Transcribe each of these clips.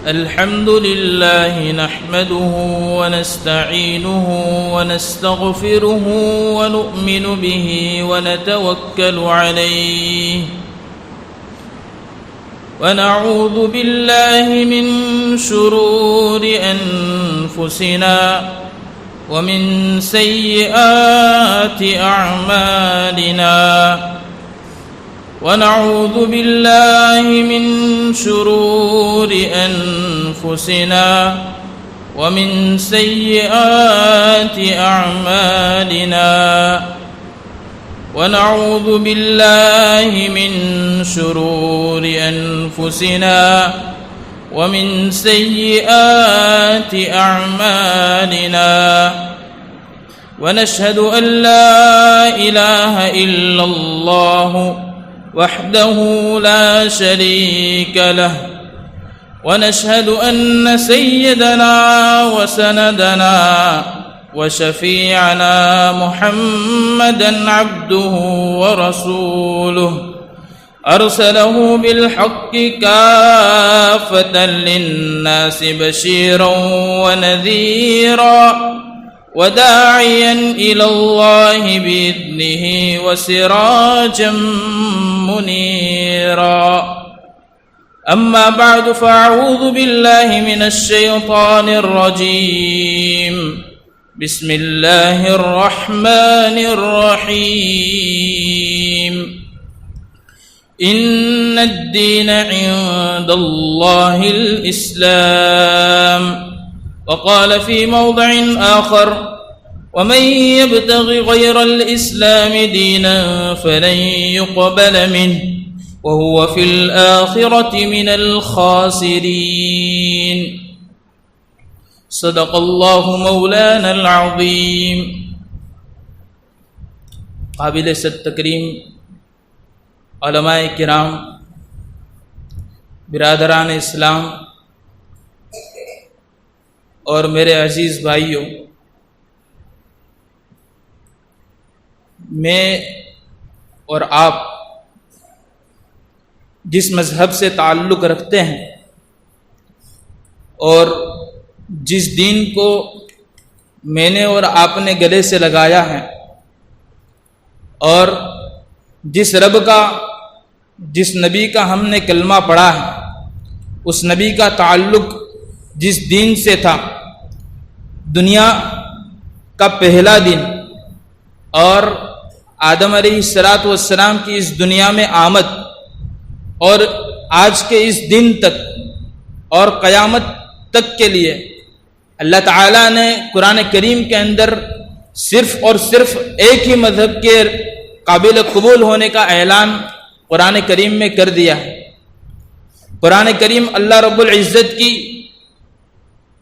الحمد لله نحمده ونستعينه ونستغفره ونؤمن به ونتوكل عليه ونعوذ بالله من شرور أنفسنا ومن سيئات أعمالنا ونعوذ بالله من شرور أنفسنا ومن سيئات أعمالنا ونعوذ بالله من شرور أنفسنا ومن سيئات أعمالنا ونشهد أن لا إله إلا الله وحده لا شريك له ونشهد أن سيدنا وسندنا وشفيعنا محمدا عبده ورسوله أرسله بالحق كافة للناس بشيرا ونذيرا وداعيا إلى الله بإذنه وسراجا منيرا أما بعد فأعوذ بالله من الشيطان الرجيم بسم الله الرحمن الرحيم إن الدين عند الله الإسلام وقال في موضع آخر ومن يبتغ غير الإسلام دينا فلن يقبل منه وهو في الآخرة من الخاسرين صدق الله مولانا العظيم. قابل صد تکریم علماء کرام، برادران اسلام اور میرے عزیز بھائیوں، میں اور آپ جس مذہب سے تعلق رکھتے ہیں اور جس دین کو میں نے اور آپ نے گلے سے لگایا ہے اور جس رب کا، جس نبی کا ہم نے کلمہ پڑھا ہے، اس نبی کا تعلق جس دین سے تھا، دنیا کا پہلا دن اور آدم علیہ السلام کی اس دنیا میں آمد اور آج کے اس دن تک اور قیامت تک کے لیے اللہ تعالیٰ نے قرآن کریم کے اندر صرف اور صرف ایک ہی مذہب کے قابل قبول ہونے کا اعلان قرآن کریم میں کر دیا ہے. قرآن کریم اللہ رب العزت کی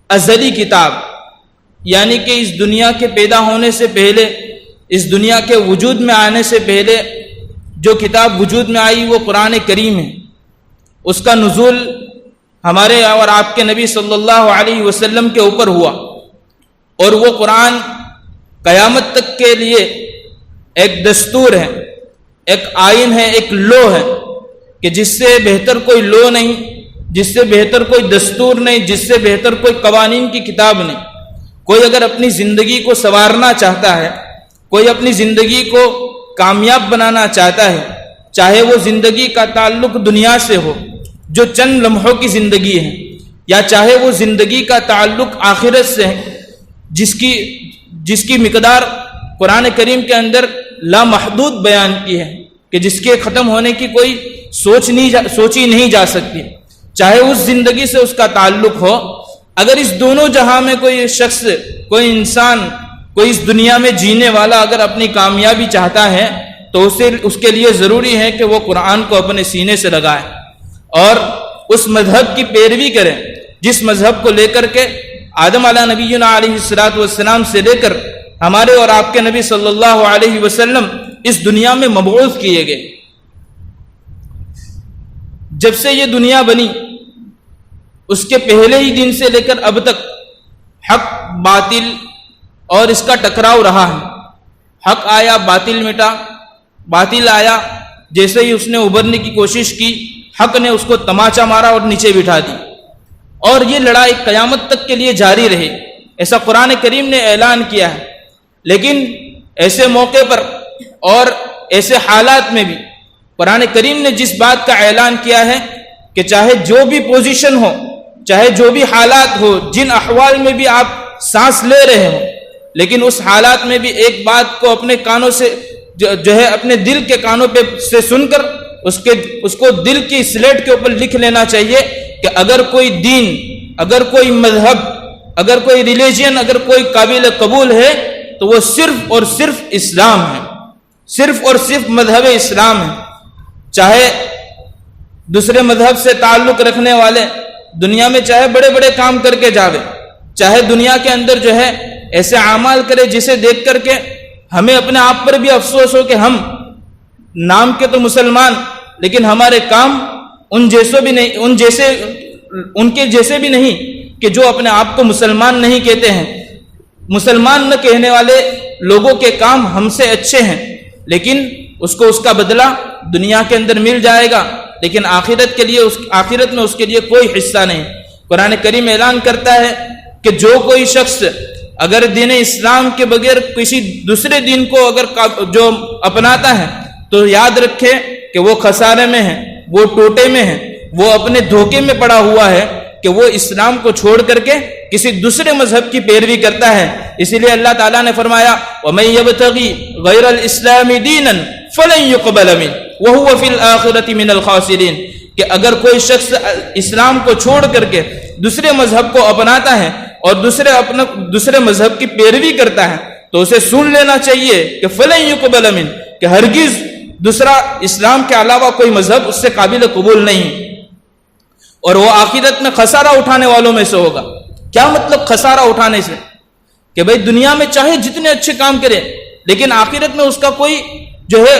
ازلی کتاب، یعنی کہ اس دنیا کے پیدا ہونے سے پہلے، اس دنیا کے وجود میں آنے سے پہلے جو کتاب وجود میں آئی وہ قرآن کریم ہے. اس کا نزول ہمارے اور آپ کے نبی صلی اللہ علیہ وسلم کے اوپر ہوا اور وہ قرآن قیامت تک کے لیے ایک دستور ہے، ایک آئین ہے، ایک لو ہے کہ جس سے بہتر کوئی لو نہیں، جس سے بہتر کوئی دستور نہیں، جس سے بہتر کوئی قوانین کی کتاب نہیں. کوئی اگر اپنی زندگی کو سنوارنا چاہتا ہے، کوئی اپنی زندگی کو کامیاب بنانا چاہتا ہے، چاہے وہ زندگی کا تعلق دنیا سے ہو جو چند لمحوں کی زندگی ہے، یا چاہے وہ زندگی کا تعلق آخرت سے ہے جس کی مقدار قرآن کریم کے اندر لامحدود بیان کی ہے کہ جس کے ختم ہونے کی کوئی سوچی نہیں جا سکتی. چاہے اس زندگی سے اس کا تعلق ہو، اگر اس دونوں جہاں میں کوئی شخص، کوئی انسان، کوئی اس دنیا میں جینے والا اگر اپنی کامیابی چاہتا ہے تو اس کے لیے ضروری ہے کہ وہ قرآن کو اپنے سینے سے لگائے اور اس مذہب کی پیروی کریں جس مذہب کو لے کر کے آدم علیہ نبینا علیہ السلام سے لے کر ہمارے اور آپ کے نبی صلی اللہ علیہ وسلم اس دنیا میں مبعوث کیے گئے. جب سے یہ دنیا بنی اس کے پہلے ہی دن سے لے کر اب تک حق باطل اور اس کا ٹکراؤ رہا ہے. حق آیا، باطل مٹا، باطل آیا، جیسے ہی اس نے ابھرنے کی کوشش کی حق نے اس کو تماچا مارا اور نیچے بٹھا دی، اور یہ لڑائی قیامت تک کے لیے جاری رہے، ایسا قرآن کریم نے اعلان کیا ہے۔ لیکن ایسے موقع پر اور ایسے حالات میں بھی قرآن کریم نے جس بات کا اعلان کیا ہے کہ چاہے جو بھی پوزیشن ہو، چاہے جو بھی حالات ہو، جن احوال میں بھی آپ سانس لے رہے ہو، لیکن اس حالات میں بھی ایک بات کو اپنے کانوں سے جو ہے اپنے دل کے کانوں پہ سے سن کر اس کو دل کی سلیٹ کے اوپر لکھ لینا چاہیے کہ اگر کوئی دین، اگر کوئی مذہب، اگر کوئی ریلیجن، اگر کوئی قابل قبول ہے تو وہ صرف اور صرف اسلام ہے، صرف اور صرف مذہب اسلام ہے۔ چاہے دوسرے مذہب سے تعلق رکھنے والے دنیا میں چاہے بڑے بڑے کام کر کے جاوے، چاہے دنیا کے اندر جو ہے ایسے اعمال کرے جسے دیکھ کر کے ہمیں اپنے آپ پر بھی افسوس ہو کہ ہم نام کے تو مسلمان، لیکن ہمارے کام ان کے جیسے بھی نہیں کہ جو اپنے آپ کو مسلمان نہیں کہتے ہیں۔ مسلمان نہ کہنے والے لوگوں کے کام ہم سے اچھے ہیں، لیکن اس کو اس کا بدلہ دنیا کے اندر مل جائے گا، لیکن آخرت میں اس کے لیے کوئی حصہ نہیں۔ قرآن کریم اعلان کرتا ہے کہ جو کوئی شخص اگر دین اسلام کے بغیر کسی دوسرے دین کو اگر جو اپناتا ہے تو یاد رکھے کہ وہ خسارے میں ہے، وہ ٹوٹے میں ہے، وہ اپنے دھوکے میں پڑا ہوا ہے کہ وہ اسلام کو چھوڑ کر کے کسی دوسرے مذہب کی پیروی کرتا ہے۔ اسی لیے اللہ تعالیٰ نے فرمایا وَمَن يَبْتَغِي غَيْرَ الْإِسْلَامِ دِينًا فَلَن يُقْبَلَ مِنْهُ وَهُوَ فِي الْآخِرَةِ مِنَ الْخَاسِرِينَ، کہ اگر کوئی شخص اسلام کو چھوڑ کر کے دوسرے مذہب کو اپناتا ہے اور دوسرے مذہب کی پیروی کرتا ہے تو اسے سن لینا چاہیے کہ فَلَن يُقْبَلَ مِنْهُ، کہ ہرگز دوسرا اسلام کے علاوہ کوئی مذہب اس سے قابل قبول نہیں، اور وہ آخرت میں خسارہ اٹھانے والوں میں سے ہوگا۔ کیا مطلب خسارہ اٹھانے سے؟ کہ بھئی دنیا میں چاہے جتنے اچھے کام کرے لیکن آخرت میں اس کا کوئی جو ہے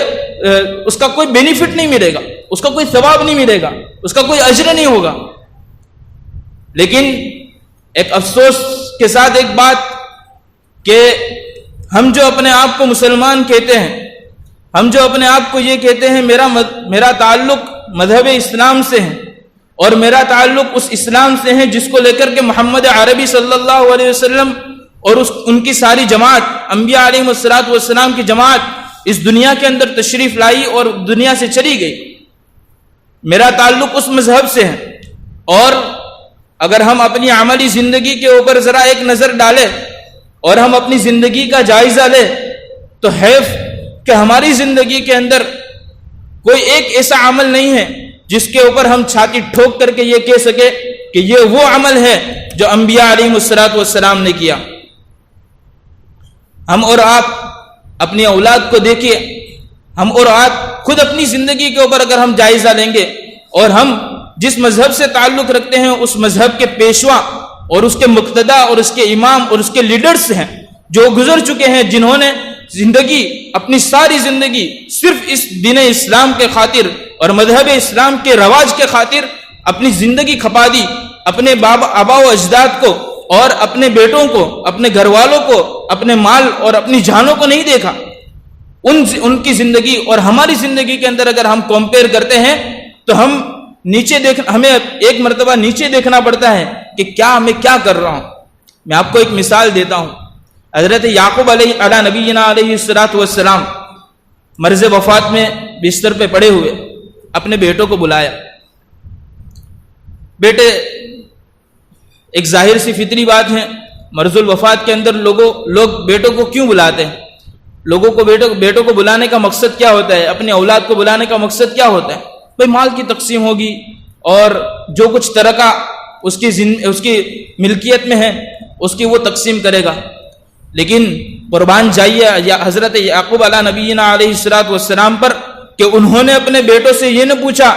اس کا کوئی بینیفٹ نہیں ملے گا، اس کا کوئی ثواب نہیں ملے گا، اس کا کوئی اجر نہیں ہوگا۔ لیکن ایک افسوس کے ساتھ ایک بات کہ ہم جو اپنے آپ کو مسلمان کہتے ہیں، ہم جو اپنے آپ کو یہ کہتے ہیں میرا تعلق مذہب اسلام سے ہے اور میرا تعلق اس اسلام سے ہے جس کو لے کر کے محمد عربی صلی اللہ علیہ وسلم اور ان کی ساری جماعت، انبیاء علیہ السلام کی جماعت اس دنیا کے اندر تشریف لائی اور دنیا سے چلی گئی، میرا تعلق اس مذہب سے ہے۔ اور اگر ہم اپنی عملی زندگی کے اوپر ذرا ایک نظر ڈالیں اور ہم اپنی زندگی کا جائزہ لیں تو حیف کہ ہماری زندگی کے اندر کوئی ایک ایسا عمل نہیں ہے جس کے اوپر ہم چھاتی ٹھوک کر کے یہ کہہ سکے کہ یہ وہ عمل ہے جو انبیاء علیہ السلام نے کیا۔ ہم اور آپ اپنی اولاد کو دیکھیے، ہم اور آپ خود اپنی زندگی کے اوپر اگر ہم جائزہ لیں گے اور ہم جس مذہب سے تعلق رکھتے ہیں اس مذہب کے پیشوا اور اس کے مقتدا اور اس کے امام اور اس کے لیڈرز ہیں جو گزر چکے ہیں، جنہوں نے اپنی ساری زندگی صرف اس دین اسلام کے خاطر اور مذہب اسلام کے رواج کے خاطر اپنی زندگی کھپا دی، اپنے آبا و اجداد کو اور اپنے بیٹوں کو، اپنے گھر والوں کو، اپنے مال اور اپنی جانوں کو نہیں دیکھا۔ ان کی زندگی اور ہماری زندگی کے اندر اگر ہم کمپیئر کرتے ہیں تو ہمیں ایک مرتبہ نیچے دیکھنا پڑتا ہے کہ میں کیا کر رہا ہوں۔ میں آپ کو ایک مثال دیتا ہوں۔ حضرت یعقوب علیہ نبینا علیہ السلام مرض وفات میں بستر پہ پڑے ہوئے اپنے بیٹوں کو بلایا۔ بیٹے، ایک ظاہر سی فطری بات ہے، مرض الوفات کے اندر لوگ بیٹوں کو کیوں بلاتے ہیں؟ لوگوں کو بیٹوں کو بلانے کا مقصد کیا ہوتا ہے؟ اپنے اولاد کو بلانے کا مقصد کیا ہوتا ہے؟ بھئی مال کی تقسیم ہوگی اور جو کچھ ترکہ اس کی ملکیت میں ہے اس کی وہ تقسیم کرے گا۔ لیکن قربان جائیے یا حضرت یعقوب علیہ نبینا علیہ السلام پر کہ انہوں نے اپنے بیٹوں سے یہ نہ پوچھا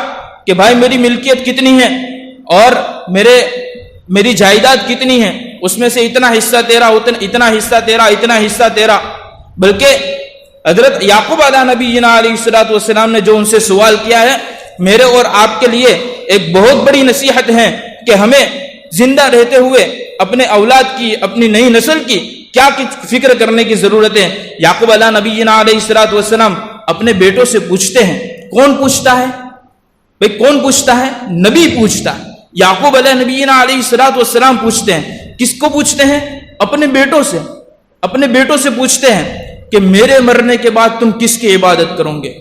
کہ بھائی میری ملکیت کتنی ہے اور میری جائیداد کتنی ہے، اس میں سے اتنا حصہ تیرا، اتنا حصہ تیرا، اتنا حصہ تیرا، بلکہ حضرت یعقوب علیہ نبینا علیہ السلام نے جو ان سے سوال کیا ہے، میرے اور آپ کے لیے ایک بہت بڑی نصیحت ہے کہ ہمیں زندہ رہتے ہوئے اپنے اولاد کی، اپنی نئی نسل کی کیا فکر کرنے کی ضرورت ہے۔ یعقوب علیہ نبینا علیہ السلام اپنے بیٹوں سے پوچھتے ہیں۔ کون پوچھتا ہے؟ بھئی کون پوچھتا ہے؟ نبی پوچھتا ہے. یعقوب علیہ نبینا علیہ الصلوۃ والسلام پوچھتے ہیں. کس کو پوچھتے ہیں؟ اپنے بیٹوں سے. اپنے بیٹوں سے پوچھتے ہیں کہ میرے مرنے کے بعد تم کس کی عبادت کرو گے؟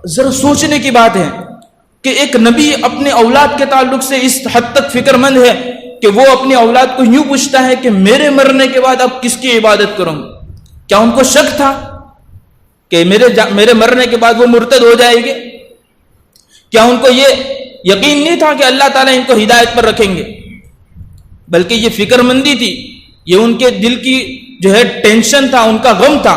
ذرا سوچنے کی بات ہے کہ ایک نبی اپنے اولاد کے تعلق سے اس حد تک فکر مند ہے کہ وہ اپنی اولاد کو یوں پوچھتا ہے کہ میرے مرنے کے بعد اب کس کی عبادت کروں گے؟ کیا ان کو شک تھا کہ میرے مرنے کے بعد وہ مرتد ہو جائے گے؟ کیا ان کو یہ یقین نہیں تھا کہ اللہ تعالیٰ ان کو ہدایت پر رکھیں گے؟ بلکہ یہ فکر مندی تھی، یہ ان کے دل کی جو ہے ٹینشن تھا، ان کا غم تھا.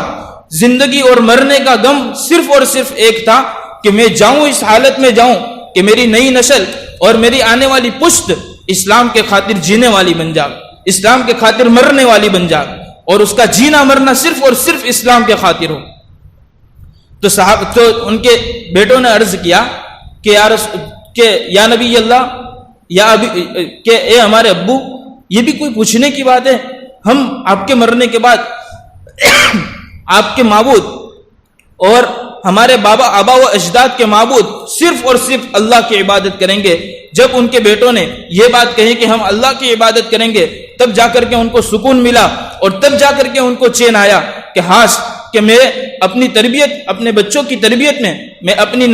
زندگی اور مرنے کا غم صرف اور صرف ایک تھا کہ میں جاؤں، اس حالت میں جاؤں کہ میری نئی نسل اور میری آنے والی پشت اسلام کے خاطر جینے والی بن جائے، اسلام کے خاطر مرنے والی بن جائے، اور اس کا جینا مرنا صرف اور صرف اسلام کے خاطر ہو. تو ان کے بیٹوں نے عرض کیا کہ یا نبی اللہ، کہ اے ہمارے ابو، یہ بھی کوئی پوچھنے کی بات ہے؟ ہم آپ کے مرنے کے بعد آپ کے معبود اور ہمارے آبا و اجداد کے معبود صرف اور صرف اللہ کی عبادت کریں گے. جب ان کے بیٹوں نے یہ بات کہی کہ ہم اللہ کی عبادت کریں گے، تب جا کر کے ان کو سکون ملا، اور تب جا کر کے ان کو چین آیا کہ ہاش کہ میں اپنی تربیت، اپنے بچوں کی تربیت میں اپنی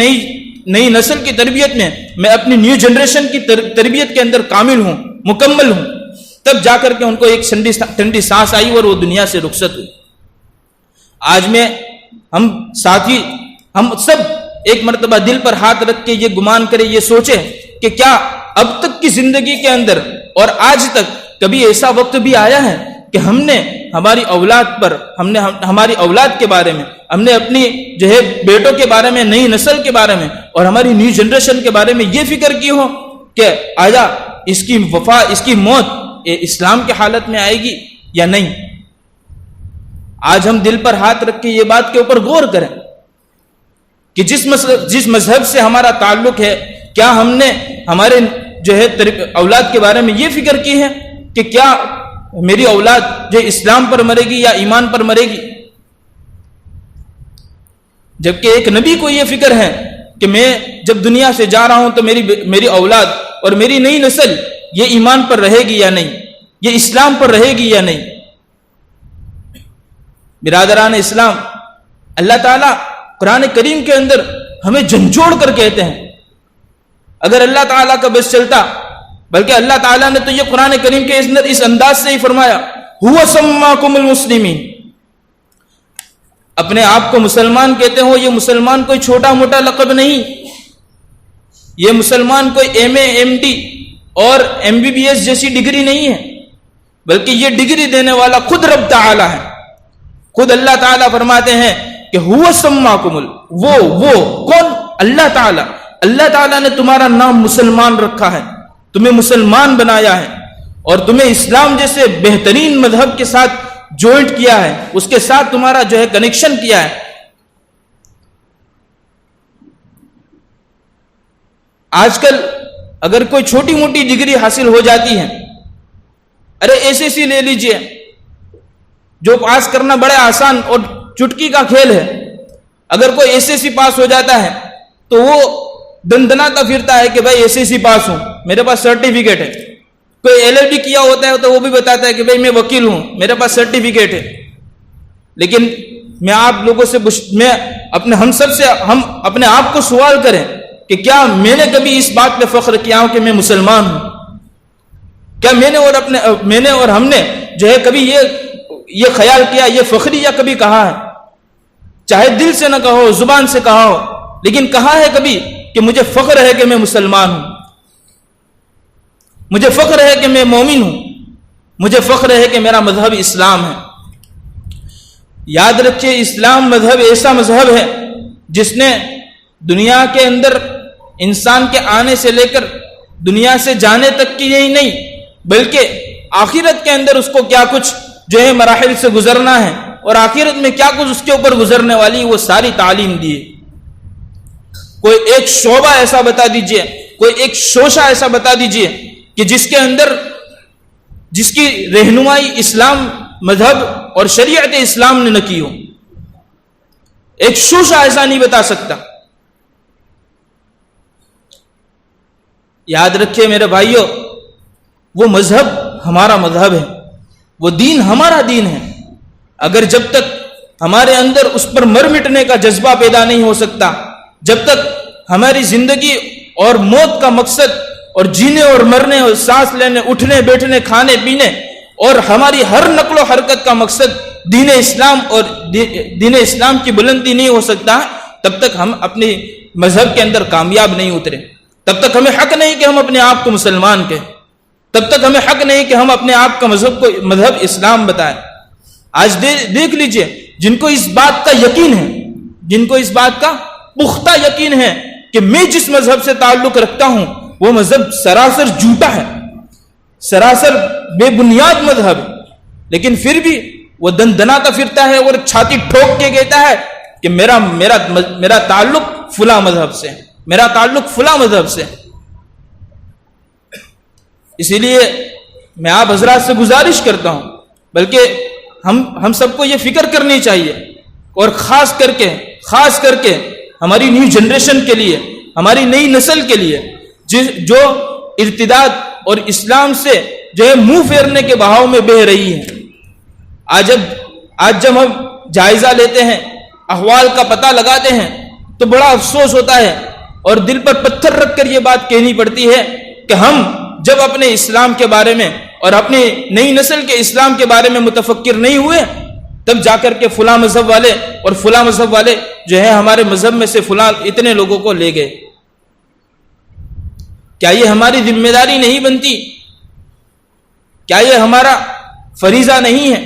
نئی نسل کی تربیت میں اپنی نیو جنریشن کی تربیت کے اندر کامل ہوں، مکمل ہوں. تب جا کر کے ان کو ایک ٹھنڈی سانس آئی اور وہ دنیا سے رخصت ہوئی. آج میں ہم ساتھی، ہم سب ایک مرتبہ دل پر ہاتھ رکھ کے یہ گمان کریں، یہ سوچیں کہ کیا اب تک کی زندگی کے اندر اور آج تک کبھی ایسا وقت بھی آیا ہے کہ ہم نے ہماری اولاد پر، ہماری اولاد کے بارے میں، ہم نے اپنی جو ہے بیٹوں کے بارے میں، نئی نسل کے بارے میں اور ہماری نیو جنریشن کے بارے میں یہ فکر کی ہو کہ آیا اس کی وفات، اس کی موت اسلام کی حالت میں آئے گی یا نہیں؟ آج ہم دل پر ہاتھ رکھ کے یہ بات کے اوپر غور کریں کہ جس مذہب سے ہمارا تعلق ہے، کیا ہم نے ہمارے جو ہے اولاد کے بارے میں یہ فکر کی ہے کہ کیا میری اولاد جو اسلام پر مرے گی یا ایمان پر مرے گی؟ جبکہ ایک نبی کو یہ فکر ہے کہ میں جب دنیا سے جا رہا ہوں تو میری اولاد اور میری نئی نسل یہ ایمان پر رہے گی یا نہیں، یہ اسلام پر رہے گی یا نہیں. برادران اسلام، اللہ تعالیٰ قرآن کریم کے اندر ہمیں جھنجھوڑ کر کہتے ہیں. اگر اللہ تعالیٰ کا بس چلتا، بلکہ اللہ تعالیٰ نے تو یہ قرآن کریم کے اندر اس انداز سے ہی فرمایا، هو سماکم المسلمین، اپنے آپ کو مسلمان کہتے ہو. یہ مسلمان کوئی چھوٹا موٹا لقب نہیں، یہ مسلمان کوئی ایم اے ایم ڈی اور ایم بی بی ایس جیسی ڈگری نہیں ہے، بلکہ یہ ڈگری دینے والا خود رب تعالیٰ ہے. خود اللہ تعالیٰ فرماتے ہیں کہ هو سماکم، وہ کون؟ اللہ تعالیٰ. اللہ تعالیٰ نے تمہارا نام مسلمان رکھا ہے، تمہیں مسلمان بنایا ہے، اور تمہیں اسلام جیسے بہترین مذہب کے ساتھ جوائنٹ کیا ہے، اس کے ساتھ تمہارا جو ہے کنیکشن کیا ہے. آج کل اگر کوئی چھوٹی موٹی ڈگری حاصل ہو جاتی ہے، ارے ایس ایس سی لے لیجئے، جو پاس کرنا بڑے آسان اور چٹکی کا کھیل ہے. اگر کوئی ایس ایس سی پاس ہو جاتا ہے تو وہ دندناتا پھرتا ہے کہ بھائی ایس ایس سی پاس ہوں، میرے پاس سرٹیفکیٹ ہے. کوئی ایل ایل بی کیا ہوتا ہے تو وہ بھی بتاتا ہے کہ بھائی میں وکیل ہوں، میرے پاس سرٹیفکیٹ ہے. لیکن میں آپ لوگوں سے ہم سب سے اپنے آپ کو سوال کریں کہ کیا میں نے کبھی اس بات پہ فخر کیا ہوں کہ میں مسلمان ہوں؟ کیا میں نے اور ہم نے جو ہے کبھی یہ خیال کیا، یہ فخریہ کبھی کہا ہے؟ چاہے دل سے نہ کہو، زبان سے کہا ہو، لیکن کہا ہے کبھی کہ مجھے فخر ہے کہ میں مسلمان ہوں، مجھے فخر ہے کہ میں مومن ہوں، مجھے فخر ہے کہ میرا مذہب اسلام ہے. یاد رکھیے، اسلام مذہب ایسا مذہب ہے جس نے دنیا کے اندر انسان کے آنے سے لے کر دنیا سے جانے تک کی یہی نہیں، بلکہ آخرت کے اندر اس کو کیا کچھ جو ہے مراحل سے گزرنا ہے اور آخرت میں کیا کچھ اس کے اوپر گزرنے والی، وہ ساری تعلیم دی ہے. کوئی ایک شعبہ ایسا بتا دیجئے، کوئی ایک شوشہ ایسا بتا دیجئے کہ جس کے اندر جس کی رہنمائی اسلام مذہب اور شریعت اسلام نے نہ کی ہو. ایک شوشہ ایسا نہیں بتا سکتا. یاد رکھیے میرے بھائیوں، وہ مذہب ہمارا مذہب ہے، وہ دین ہمارا دین ہے. اگر جب تک ہمارے اندر اس پر مر مٹنے کا جذبہ پیدا نہیں ہو سکتا، جب تک ہماری زندگی اور موت کا مقصد اور جینے اور مرنے اور سانس لینے، اٹھنے بیٹھنے، کھانے پینے اور ہماری ہر نقل و حرکت کا مقصد دین اسلام اور دین اسلام کی بلندی نہیں ہو سکتا، تب تک ہم اپنے مذہب کے اندر کامیاب نہیں اترے. تب تک ہمیں حق نہیں کہ ہم اپنے آپ کو مسلمان کہیں، تب تک ہمیں حق نہیں کہ ہم اپنے آپ کا مذہب اسلام بتائیں. آج دیکھ لیجئے، جن کو اس بات کا یقین ہے، جن کو اس بات کا پختہ یقین ہے کہ میں جس مذہب سے تعلق رکھتا ہوں وہ مذہب سراسر جھوٹا ہے، سراسر بے بنیاد مذہب ہے، لیکن پھر بھی وہ دندناتا پھرتا ہے اور چھاتی ٹھوک کے کہتا ہے کہ میرا تعلق فلاں مذہب سے، میرا تعلق فلاں مذہب سے. اسی لیے میں آپ حضرات سے گزارش کرتا ہوں، بلکہ ہم سب کو یہ فکر کرنی چاہیے، اور خاص کر کے ہماری نیو جنریشن کے لیے، ہماری نئی نسل کے لیے جو ارتداد اور اسلام سے جو ہے منہ پھیرنے کے بہاؤ میں بہہ رہی ہے. آج جب ہم جائزہ لیتے ہیں، احوال کا پتہ لگاتے ہیں، تو بڑا افسوس ہوتا ہے اور دل پر پتھر رکھ کر یہ بات کہنی پڑتی ہے کہ ہم جب اپنے اسلام کے بارے میں اور اپنی نئی نسل کے اسلام کے بارے میں متفکر نہیں ہوئے، تب جا کر کے فلاں مذہب والے اور فلاں مذہب والے جو ہے ہمارے مذہب میں سے فلاں اتنے لوگوں کو لے گئے. کیا یہ ہماری ذمہ داری نہیں بنتی؟ کیا یہ ہمارا فریضہ نہیں ہے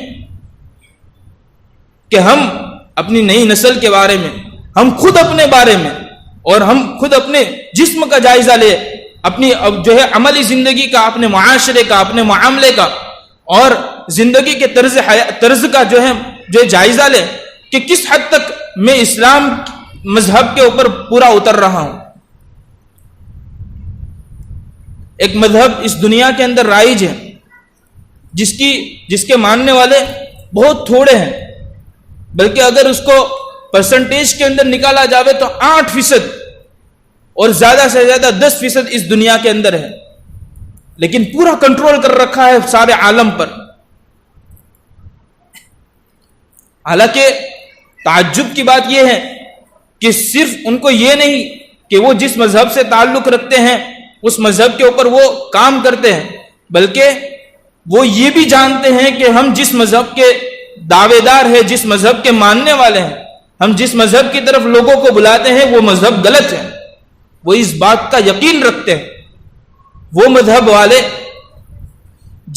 کہ ہم اپنی نئی نسل کے بارے میں، ہم خود اپنے بارے میں اور ہم خود اپنے جسم کا جائزہ لیں، اپنی جو ہے عملی زندگی کا، اپنے معاشرے کا، اپنے معاملے کا اور زندگی کے طرز کا جو ہے جائزہ لیں کہ کس حد تک میں اسلام مذہب کے اوپر پورا اتر رہا ہوں. ایک مذہب اس دنیا کے اندر رائج ہے جس کے ماننے والے بہت تھوڑے ہیں، بلکہ اگر اس کو پرسنٹیج کے اندر نکالا جاوے تو 8% اور زیادہ سے زیادہ 10% اس دنیا کے اندر ہے، لیکن پورا کنٹرول کر رکھا ہے سارے عالم پر. حالانکہ تعجب کی بات یہ ہے کہ صرف ان کو یہ نہیں کہ وہ جس مذہب سے تعلق رکھتے ہیں اس مذہب کے اوپر وہ کام کرتے ہیں، بلکہ وہ یہ بھی جانتے ہیں کہ ہم جس مذہب کے دعوے دار ہیں، جس مذہب کے ماننے والے ہیں، ہم جس مذہب کی طرف لوگوں کو بلاتے ہیں وہ مذہب غلط ہے. وہ اس بات کا یقین رکھتے ہیں. وہ مذہب والے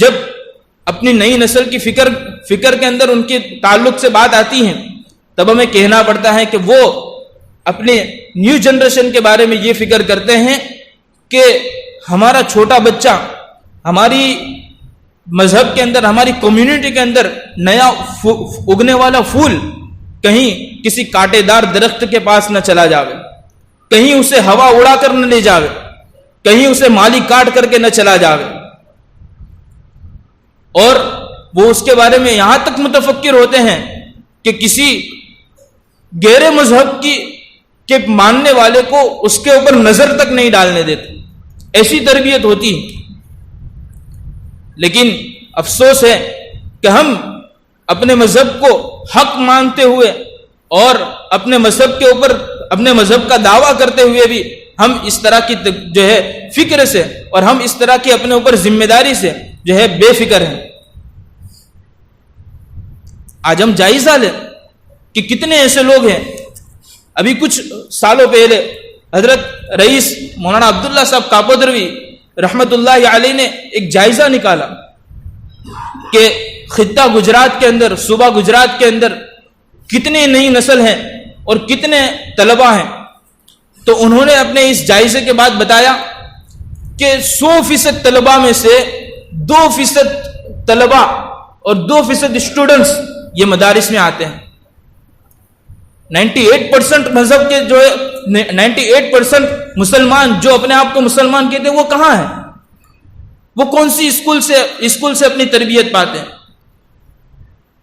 جب اپنی نئی نسل کی فکر کے اندر ان کے تعلق سے بات آتی ہے، تب ہمیں کہنا پڑتا ہے کہ وہ اپنے نیو جنریشن کے بارے میں یہ فکر کرتے ہیں کہ ہمارا چھوٹا بچہ ہماری مذہب کے اندر، ہماری کمیونٹی کے اندر نیا اگنے والا پھول کہیں کسی کانٹے دار درخت کے پاس نہ چلا جاوے، کہیں اسے ہوا اڑا کر نہ لے جاوے، کہیں اسے مالی کاٹ کر کے نہ چلا جاوے. اور وہ اس کے بارے میں یہاں تک متفکر ہوتے ہیں کہ کسی غیر مذہب کے ماننے والے کو اس کے اوپر نظر تک نہیں ڈالنے دیتے. ایسی تربیت ہوتی ہے. لیکن افسوس ہے کہ ہم اپنے مذہب کو حق مانتے ہوئے اور اپنے مذہب کے اوپر اپنے مذہب کا دعویٰ کرتے ہوئے بھی ہم اس طرح کی جو ہے فکر سے اور ہم اس طرح کی اپنے اوپر ذمہ داری سے جو ہے بے فکر ہیں. آج ہم جائزہ لیں کہ کتنے ایسے لوگ ہیں. ابھی کچھ سالوں پہلے حضرت رئیس مولانا عبداللہ صاحب کاپودروی رحمت اللہ علیہ نے ایک جائزہ نکالا کہ خطہ گجرات کے اندر، صوبہ گجرات کے اندر کتنے نئی نسل ہیں اور کتنے طلبہ ہیں. تو انہوں نے اپنے اس جائزے کے بعد بتایا کہ 100% طلبہ میں سے 2% طلبہ اور 2% اسٹوڈنٹس یہ مدارس میں آتے ہیں. 98% مذہب کے جو ہے 98% مسلمان جو اپنے آپ کو مسلمان کہتے ہیں وہ کہاں ہیں؟ وہ کون سی اسکول سے اپنی تربیت پاتے ہیں؟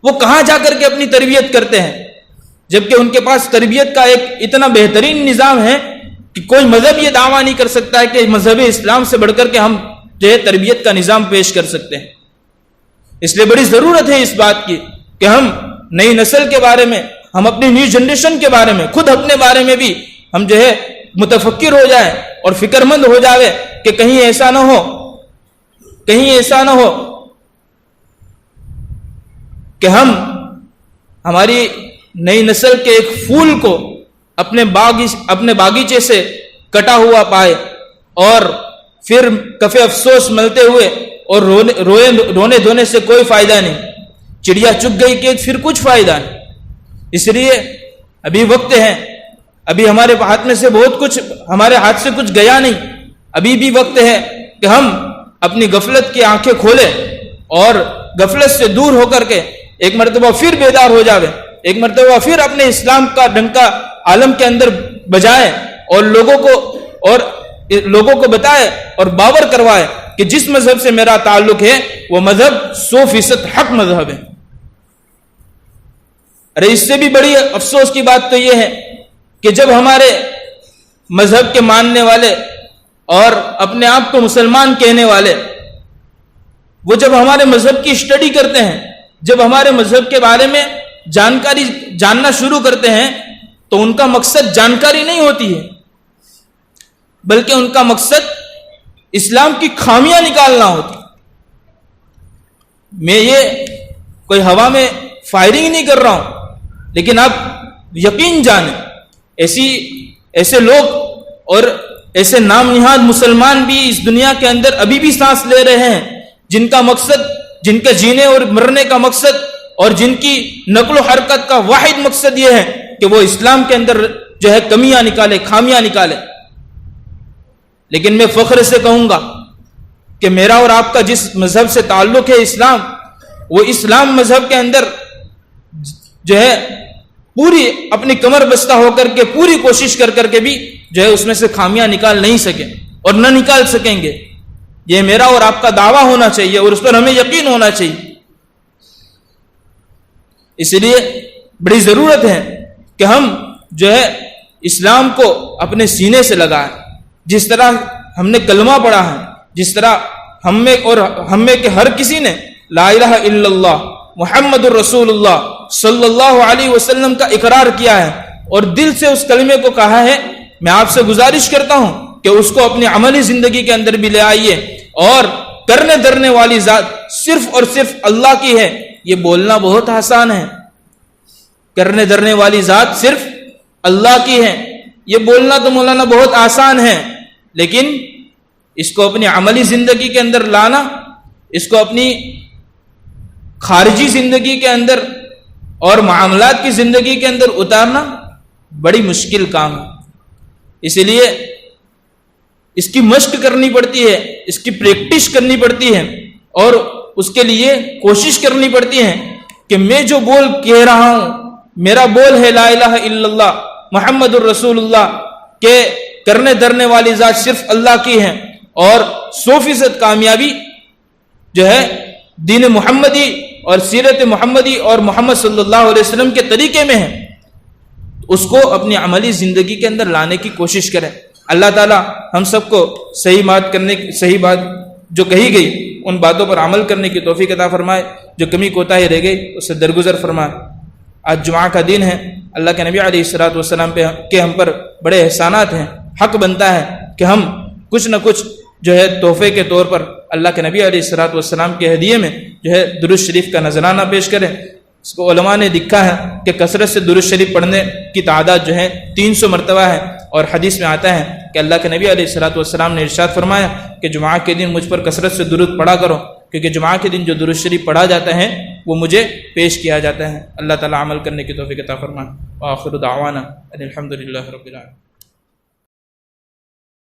وہ کہاں جا کر کے اپنی تربیت کرتے ہیں؟ جبکہ ان کے پاس تربیت کا ایک اتنا بہترین نظام ہے کہ کوئی مذہب یہ دعویٰ نہیں کر سکتا ہے کہ مذہب اسلام سے بڑھ کر کے ہم جو ہے تربیت کا نظام پیش کر سکتے ہیں. اس لیے بڑی ضرورت ہے اس بات کی کہ ہم نئی نسل کے بارے میں، ہم اپنی نیو جنریشن کے بارے میں، خود اپنے بارے میں بھی ہم جو ہے متفکر ہو جائیں اور فکر مند ہو جاوے کہ کہیں ایسا نہ ہو کہ ہم ہماری نئی نسل کے ایک پھول کو اپنے باغیچے سے کٹا ہوا پائے اور پھر کفے افسوس ملتے ہوئے اور رونے دھونے سے کوئی فائدہ نہیں. چڑیا چگ گئی کہ پھر کچھ فائدہ نہیں. اس لیے ابھی وقت ہے، ابھی ہمارے ہاتھ میں سے بہت کچھ، ہمارے ہاتھ سے کچھ گیا نہیں. ابھی بھی وقت ہے کہ ہم اپنی غفلت کی آنکھیں کھولیں اور غفلت سے دور ہو کر کے ایک مرتبہ پھر بیدار ہو جاوے، ایک مرتبہ پھر اپنے اسلام کا ڈنکا عالم کے اندر بجائے اور لوگوں کو بتائے اور باور کروائے کہ جس مذہب سے میرا تعلق ہے وہ مذہب 100% حق مذہب ہے. ارے اس سے بھی بڑی افسوس کی بات تو یہ ہے کہ جب ہمارے مذہب کے ماننے والے اور اپنے آپ کو مسلمان کہنے والے وہ جب ہمارے مذہب کی اسٹڈی کرتے ہیں، جب ہمارے مذہب کے بارے میں جانکاری جاننا شروع کرتے ہیں تو ان کا مقصد جانکاری نہیں ہوتی ہے، بلکہ ان کا مقصد اسلام کی خامیاں نکالنا ہوتی. میں یہ کوئی ہوا میں فائرنگ نہیں کر رہا ہوں، لیکن آپ یقین جانیں ایسے لوگ اور ایسے نام نہاد مسلمان بھی اس دنیا کے اندر ابھی بھی سانس لے رہے ہیں، جن کا مقصد، جن کا جینے اور مرنے کا مقصد اور جن کی نقل و حرکت کا واحد مقصد یہ ہے کہ وہ اسلام کے اندر جو ہے کمیاں نکالے، خامیاں نکالے. لیکن میں فخر سے کہوں گا کہ میرا اور آپ کا جس مذہب سے تعلق ہے اسلام، وہ اسلام مذہب کے اندر جو ہے پوری اپنی کمر بستہ ہو کر کے پوری کوشش کر کے بھی جو ہے اس میں سے خامیاں نکال نہیں سکے اور نہ نکال سکیں گے. یہ میرا اور آپ کا دعویٰ ہونا چاہیے اور اس پر ہمیں یقین ہونا چاہیے. اس لیے بڑی ضرورت ہے کہ ہم جو ہے اسلام کو اپنے سینے سے لگائیں. جس طرح ہم نے کلمہ پڑھا ہے، جس طرح ہم میں کہ ہر کسی نے لا الہ الا اللہ محمد الرسول اللہ صلی اللہ علیہ وسلم کا اقرار کیا ہے اور دل سے اس کلمے کو کہا ہے، میں آپ سے گزارش کرتا ہوں کہ اس کو اپنی عملی زندگی کے اندر بھی لے آئیے. اور کرنے دھرنے والی ذات صرف اور صرف اللہ کی ہے. یہ بولنا بہت آسان ہے، کرنے دھرنے والی ذات صرف اللہ کی ہے، یہ بولنا تو مولانا بہت آسان ہے، لیکن اس کو اپنی عملی زندگی کے اندر لانا، اس کو اپنی خارجی زندگی کے اندر اور معاملات کی زندگی کے اندر اتارنا بڑی مشکل کام ہے. اسی لیے اس کی مشق کرنی پڑتی ہے، اس کی پریکٹس کرنی پڑتی ہے اور اس کے لیے کوشش کرنی پڑتی ہے کہ میں جو بول کہہ رہا ہوں، میرا بول ہے لا الہ الا اللہ محمد الرسول اللہ، کہ کرنے دھرنے والی ذات صرف اللہ کی ہے اور 100% کامیابی جو ہے دین محمدی اور سیرت محمدی اور محمد صلی اللہ علیہ وسلم کے طریقے میں ہے. اس کو اپنی عملی زندگی کے اندر لانے کی کوشش کریں. اللہ تعالی ہم سب کو صحیح بات جو کہی گئی ان باتوں پر عمل کرنے کی توفیق عطا فرمائے، جو کمی کوتاہی رہ گئی اس سے درگزر فرمائے. آج جمعہ کا دن ہے، اللہ کے نبی علیہ الصلوۃ والسلام کے ہم پر بڑے احسانات ہیں. حق بنتا ہے کہ ہم کچھ نہ کچھ جو ہے تحفے کے طور پر اللہ کے نبی علیہ الصلوۃ والسلام کے ہدیے میں جو ہے درود شریف کا نذرانہ پیش کریں. اس کو علماء نے لکھا ہے کہ کثرت سے درود شریف پڑھنے کی تعداد جو ہے 300 مرتبہ ہے، اور حدیث میں آتا ہے کہ اللہ کے نبی علیہ الصلوۃ والسلام نے ارشاد فرمایا کہ جمعہ کے دن مجھ پر کثرت سے درود پڑھا کرو، کیونکہ جمعہ کے دن جو درود شریف پڑھا جاتا ہے وہ مجھے پیش کیا جاتا ہے. اللہ تعالیٰ عمل کرنے کی توفیق عطا فرمائے. وآخر دعوانا ان الحمد للہ رب العالمین.